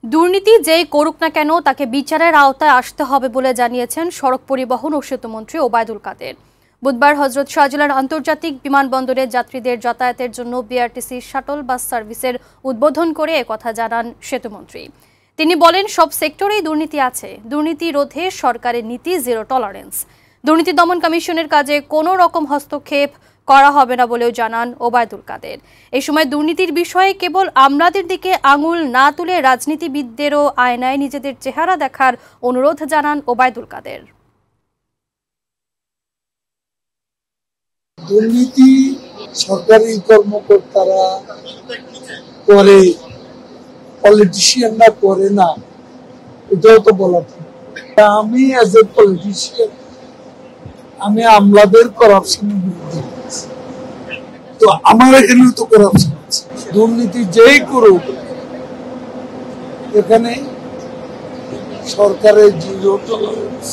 দুর্নীতি যেই করুক না কেন তাকে বিচারের আওতায় আসতে হবে বলে জানিয়েছেন সড়ক পরিবহন ও সেতুমন্ত্রী ওবায়দুল কাদের। বুধবার হযরত শাহজালাল আন্তর্জাতিক বিমানবন্দরে যাত্রীদের যাতায়াতের জন্য বিআরটিসি শাটল বাস সার্ভিসের উদ্বোধন করে একথা জানান সেতুমন্ত্রী। তিনি বলেন, সব সেক্টরেই দুর্নীতি আছে, দুর্নীতি রোধে সরকারের নীতি জিরো টলারেন্স। দুর্নীতি দমন কমিশনের কাজে কোনো রকম হস্তক্ষেপ করা হবে না বলেও জানান ওবায়দুল কাদের। এই সময় দুর্নীতির বিষয়ে কেবল আমলাদের দিকে আঙুল না তুলে রাজনীতিবিদদেরও আয়নায় নিজেদের চেহারা দেখার অনুরোধ জানান ওবায়দুল কাদের। দুর্নীতি সরকারি কর্মকর্তারা করে, পলিটিশিয়ানরা করে না, এটাও তো বলা ঠিক। আমি অ্যাজ এ পলিটিশিয়ান আমি আমলাদের করাপশনের বিরুদ্ধে, তো আমার এখানেও তো করাপশন আছে। দুর্নীতি যেই করুক, এখানে সরকারের জিরো টলারেন্স।